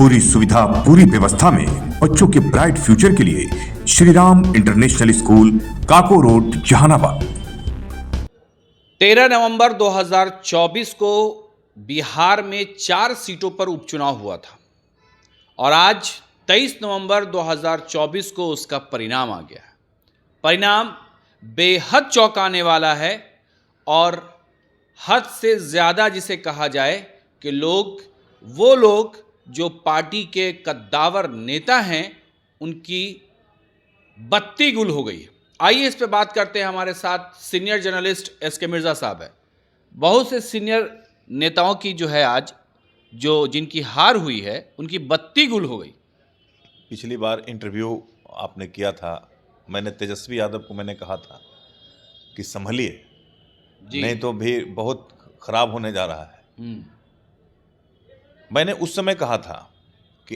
पूरी सुविधा पूरी व्यवस्था में बच्चों के ब्राइट फ्यूचर के लिए श्री राम इंटरनेशनल स्कूल, काको रोड, जहानाबाद। 13 नवंबर 2024 को बिहार में 4 सीटों पर उपचुनाव हुआ था और आज 23 नवंबर 2024 को उसका परिणाम आ गया। परिणाम बेहद चौंकाने वाला है और हद से ज़्यादा जिसे कहा जाए कि वो लोग जो पार्टी के कद्दावर नेता हैं उनकी बत्ती गुल हो गई है। आइए इस पे बात करते हैं। हमारे साथ सीनियर जर्नलिस्ट एस.के. मिर्ज़ा साहब है। बहुत से सीनियर नेताओं की जो है आज जिनकी हार हुई है उनकी बत्ती गुल हो गई। पिछली बार इंटरव्यू आपने किया था, मैंने तेजस्वी यादव को मैंने कहा था कि संभलिए, नहीं तो भी बहुत खराब होने जा रहा है। मैंने उस समय कहा था कि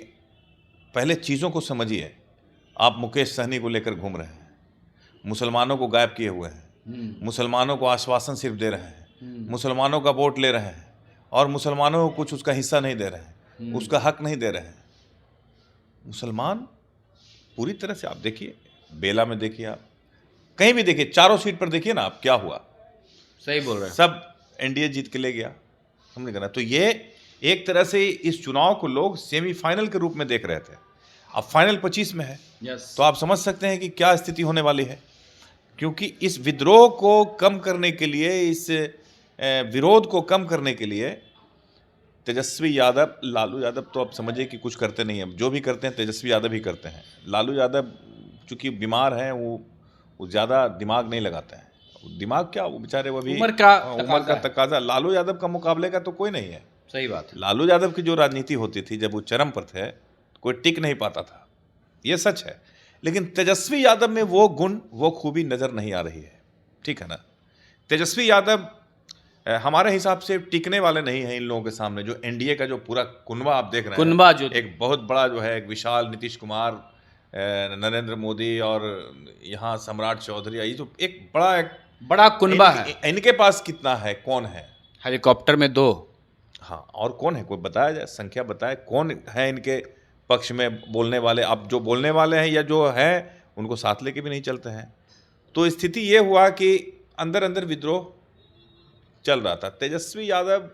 पहले चीज़ों को समझिए। आप मुकेश सहनी को लेकर घूम रहे हैं, मुसलमानों को गायब किए हुए हैं, मुसलमानों को आश्वासन सिर्फ दे रहे हैं, मुसलमानों का वोट ले रहे हैं और मुसलमानों को कुछ उसका हिस्सा नहीं दे रहे हैं, उसका हक नहीं दे रहे हैं। मुसलमान पूरी तरह से, आप देखिए बेला में, देखिए आप कहीं भी देखिए, चारों सीट पर देखिए ना आप, क्या हुआ। सही बोल रहे हैं। सब एनडीए जीत के ले गया, हमने कहा। तो ये एक तरह से इस चुनाव को लोग सेमीफाइनल के रूप में देख रहे थे। अब फाइनल 25 में है। तो आप समझ सकते हैं कि क्या स्थिति होने वाली है। क्योंकि इस विद्रोह को कम करने के लिए, इस विरोध को कम करने के लिए तेजस्वी यादव, लालू यादव तो आप समझिए कि कुछ करते नहीं हैं। जो भी करते हैं तेजस्वी यादव ही करते हैं। लालू यादव चूँकि बीमार हैं, वो ज़्यादा दिमाग नहीं लगाते हैं। दिमाग क्या, वो बेचारे वो भी उम्र का तकाजा। लालू यादव का मुकाबले का तो कोई नहीं है। सही बात है। लालू यादव की जो राजनीति होती थी जब वो चरम पर थे, कोई टिक नहीं पाता था, ये सच है। लेकिन तेजस्वी यादव में वो गुण, वो खूबी नज़र नहीं आ रही है। ठीक है ना। तेजस्वी यादव हमारे हिसाब से टिकने वाले नहीं हैं इन लोगों के सामने। जो एनडीए का जो पूरा कुनबा आप देख रहे हैं, जो एक बहुत बड़ा जो है, एक विशाल नीतीश कुमार, नरेंद्र मोदी और यहाँ सम्राट चौधरी, ये जो एक बड़ा कुनबा है। इनके पास कितना है, कौन है? हेलीकॉप्टर में 2। हाँ, और कौन है, कोई बताया जाए, संख्या बताए कौन है इनके पक्ष में बोलने वाले। अब जो बोलने वाले हैं या जो हैं उनको साथ लेके भी नहीं चलते हैं। तो स्थिति ये हुआ कि अंदर अंदर विद्रोह चल रहा था। तेजस्वी यादव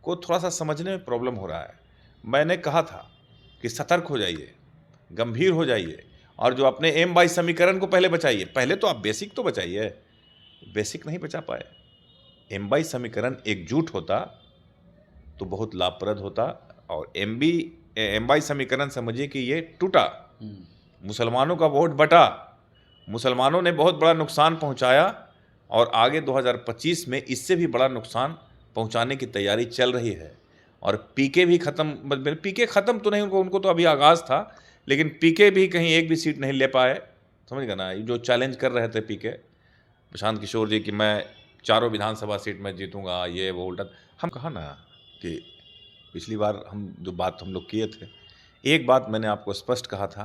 को थोड़ा सा समझने में प्रॉब्लम हो रहा है। मैंने कहा था कि सतर्क हो जाइए, गंभीर हो जाइए और जो अपने एम बाई समीकरण को पहले बचाइए। पहले तो आप बेसिक तो बचाइए, बेसिक नहीं बचा पाए। एम बाई समीकरण एकजुट होता तो बहुत लाभप्रद होता। और एम बाई समीकरण समझिए कि ये टूटा, मुसलमानों का वोट बटा, मुसलमानों ने बहुत बड़ा नुकसान पहुंचाया और आगे 2025 में इससे भी बड़ा नुकसान पहुंचाने की तैयारी चल रही है। और पीके भी ख़त्म, पीके ख़त्म तो नहीं, उनको तो अभी आगाज़ था, लेकिन पीके भी कहीं एक भी सीट नहीं ले पाए। समझ गए ना। जो चैलेंज कर रहे थे पीके, प्रशांत किशोर जी, कि मैं 4 विधानसभा सीट में जीतूंगा, ये वो उल्टा। हम कहा ना कि पिछली बार जो बात हम लोग किए थे, एक बात मैंने आपको स्पष्ट कहा था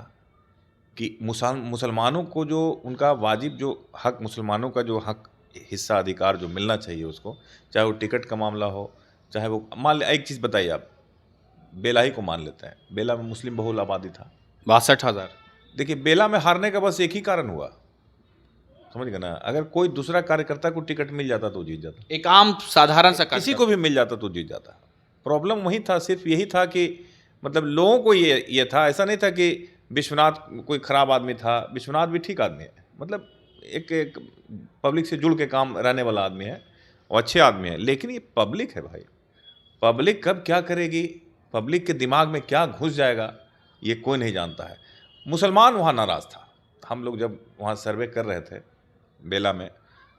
कि मुसलमानों को जो उनका वाजिब जो हक, मुसलमानों का जो हक, हिस्सा, अधिकार जो मिलना चाहिए उसको, चाहे वो टिकट का मामला हो, चाहे वो, मान एक चीज़ बताइए आप, बेला ही को मान लेते हैं। बेला में मुस्लिम बहुल आबादी था, 62,000। देखिए बेला में हारने का बस एक ही कारण हुआ, समझ गए ना। अगर कोई दूसरा कार्यकर्ता को टिकट मिल जाता तो जीत जाता, एक आम साधारण सा किसी को भी मिल जाता तो जीत जाता। प्रॉब्लम वही था, सिर्फ यही था कि मतलब लोगों को ये था। ऐसा नहीं था कि विश्वनाथ कोई खराब आदमी था, विश्वनाथ भी ठीक आदमी है। मतलब एक पब्लिक से जुड़ के काम रहने वाला आदमी है और अच्छे आदमी है। लेकिन ये पब्लिक है भाई, पब्लिक कब क्या करेगी, पब्लिक के दिमाग में क्या घुस जाएगा, ये कोई नहीं जानता है। मुसलमान वहाँ नाराज़ था। हम लोग जब वहाँ सर्वे कर रहे थे बेला में,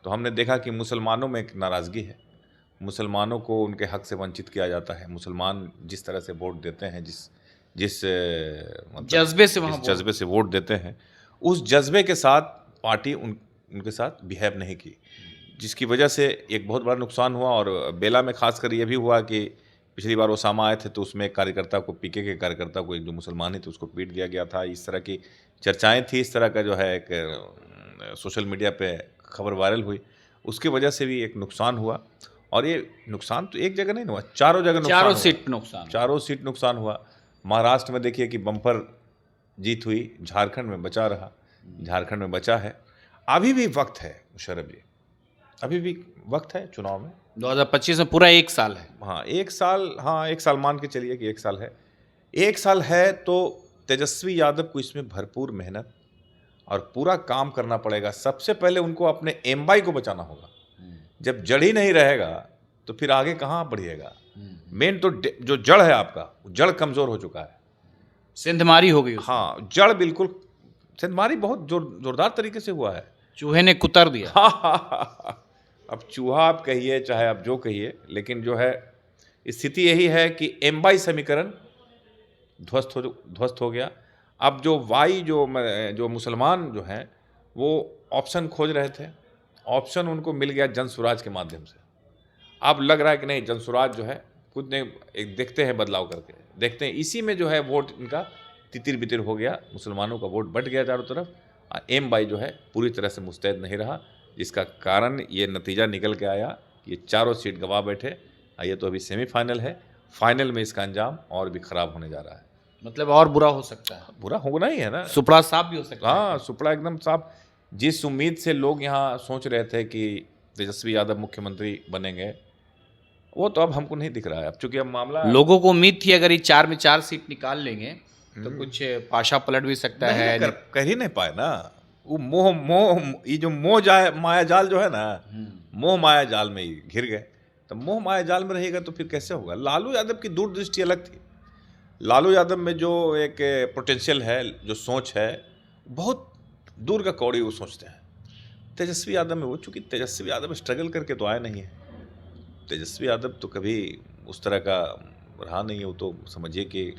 तो हमने देखा कि मुसलमानों में एक नाराज़गी है। मुसलमानों को उनके हक से वंचित किया जाता है। मुसलमान जिस तरह से वोट देते हैं, जिस जज्बे से वोट देते हैं, उस जज्बे के साथ पार्टी उनके साथ बिहेव नहीं की, जिसकी वजह से एक बहुत बड़ा नुकसान हुआ। और बेला में खासकर ये भी हुआ कि पिछली बार ओसामा आए थे तो उसमें एक कार्यकर्ता को, पीके के कार्यकर्ता को, एक जो मुसलमान ही थे उसको पीट दिया गया था। इस तरह की चर्चाएं थी, इस तरह का जो है एक सोशल मीडिया पे खबर वायरल हुई, उसकी वजह से भी एक नुकसान हुआ। और ये नुकसान तो एक जगह नहीं हुआ, चारों जगह नुकसान, चारों सीट नुकसान हुआ। महाराष्ट्र में देखिए कि बम्पर जीत हुई, झारखंड में बचा रहा, झारखंड में बचा है। अभी भी वक्त है मुशर्रफ जी, अभी भी वक्त है चुनाव में। 2025 में पूरा 1 साल है। हाँ 1 साल, हाँ 1 साल मान के चलिए कि 1 साल है। 1 साल है तो तेजस्वी यादव को इसमें भरपूर मेहनत और पूरा काम करना पड़ेगा। सबसे पहले उनको अपने एमबाई को बचाना होगा। जब जड़ ही नहीं रहेगा तो फिर आगे कहाँ बढ़िएगा। मेन तो जो जड़ है आपका, जड़ कमज़ोर हो चुका है, सिंधमारी हो गई उसमें। हाँ जड़ बिल्कुल, सिंधमारी बहुत जोरदार तरीके से हुआ है, चूहे ने कुतर दिया। अब चूहा आप कहिए चाहे आप जो कहिए, लेकिन जो है स्थिति यही है कि एमबाई समीकरण ध्वस्त हो गया। अब जो वाई जो मुसलमान जो हैं वो ऑप्शन खोज रहे थे, ऑप्शन उनको मिल गया जनसुराज के माध्यम से। अब लग रहा है कि नहीं, जनसुराज जो है कुछ नहीं, एक देखते हैं बदलाव करके, देखते हैं। इसी में जो है वोट इनका तितिर बितिर हो गया, मुसलमानों का वोट बट गया चारों तरफ। एमबाई जो है पूरी तरह से मुस्तैद नहीं रहा, जिसका कारण ये नतीजा निकल के आया कि ये चारों सीट गंवा बैठे। ये तो अभी सेमीफाइनल है, फाइनल में इसका अंजाम और भी खराब होने जा रहा है। मतलब और बुरा हो सकता है। बुरा होना ही है ना, सुपड़ा साफ भी हो सकता है। हाँ सुपड़ा एकदम साफ। जिस उम्मीद से लोग यहाँ सोच रहे थे कि तेजस्वी यादव मुख्यमंत्री बनेंगे, वो तो अब हमको नहीं दिख रहा है। अब चूंकि अब मामला, लोगों को उम्मीद थी अगर ये 4 में 4 सीट निकाल लेंगे तो कुछ पाशा पलट भी सकता है। कर ही नहीं पाए ना। वो ये जो माया जाल जो है ना, मोह माया जाल में ही घिर गए। तो मोह माया जाल में रहेगा तो फिर कैसे होगा। लालू यादव की दूरदृष्टि अलग थी। लालू यादव में जो एक पोटेंशियल है, जो सोच है, बहुत दूर का कौड़ी वो सोचते हैं। तेजस्वी यादव में वो, चूँकि तेजस्वी यादव स्ट्रगल करके तो आया नहीं है। तेजस्वी यादव तो कभी उस तरह का रहा नहीं है। वो तो समझिए कि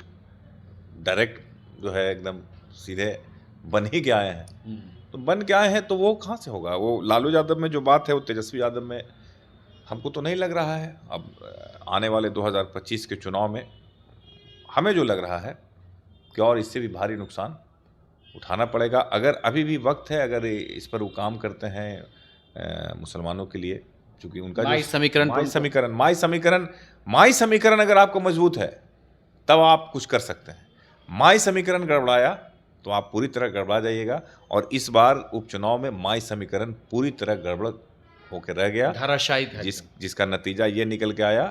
डायरेक्ट जो है एकदम सीधे बन ही के आए हैं। तो बन के आए हैं तो वो कहाँ से होगा। वो लालू यादव में जो बात है वो तेजस्वी यादव में हमको तो नहीं लग रहा है। अब आने वाले 2025 के चुनाव में हमें जो लग रहा है कि और इससे भी भारी नुकसान उठाना पड़ेगा। अगर अभी भी वक्त है, अगर इस पर वो काम करते हैं मुसलमानों के लिए, क्योंकि उनका माई समीकरण अगर आपको मजबूत है तब आप कुछ कर सकते हैं। माई समीकरण गड़बड़ाया तो आप पूरी तरह गड़बड़ा जाइएगा। और इस बार उपचुनाव में माई समीकरण पूरी तरह गड़बड़ होकर रह गया, धराशायी, जिसका नतीजा ये निकल के आया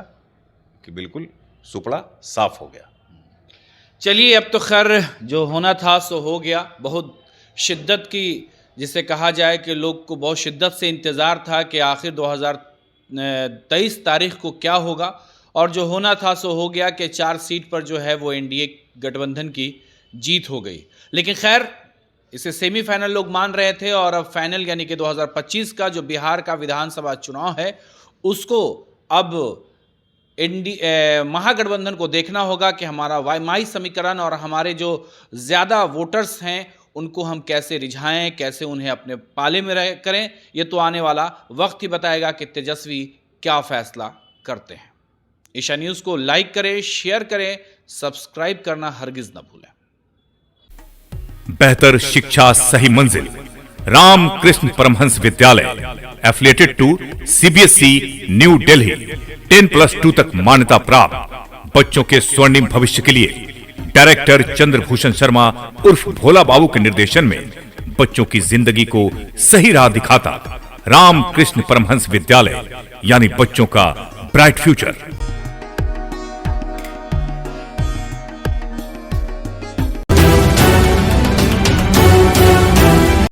कि बिल्कुल सुपड़ा साफ हो गया। चलिए, अब तो खैर जो होना था सो हो गया। बहुत शिद्दत की, जिसे कहा जाए कि लोग को बहुत शिद्दत से इंतज़ार था कि आखिर 2023 तारीख को क्या होगा। और जो होना था सो हो गया कि 4 सीट पर जो है वो एनडीए गठबंधन की जीत हो गई। लेकिन खैर इसे सेमीफाइनल लोग मान रहे थे, और अब फाइनल यानी कि 2025 का जो बिहार का विधानसभा चुनाव है उसको अब महागठबंधन को देखना होगा कि हमारा माई समीकरण और हमारे जो ज़्यादा वोटर्स हैं उनको हम कैसे रिझाएं, कैसे उन्हें अपने पाले में करें। ये तो आने वाला वक्त ही बताएगा कि तेजस्वी क्या फैसला करते हैं। ईशा न्यूज़ को लाइक करें, शेयर करें, सब्सक्राइब करना हरगिज न भूलें। बेहतर शिक्षा सही मंजिल, रामकृष्ण परमहंस विद्यालय, affiliated to CBSE New Delhi, 10+2 तक मान्यता प्राप्त। बच्चों के स्वर्णिम भविष्य के लिए डायरेक्टर चंद्रभूषण शर्मा उर्फ भोला बाबू के निर्देशन में बच्चों की जिंदगी को सही राह दिखाता रामकृष्ण परमहंस विद्यालय, यानी बच्चों का ब्राइट फ्यूचर।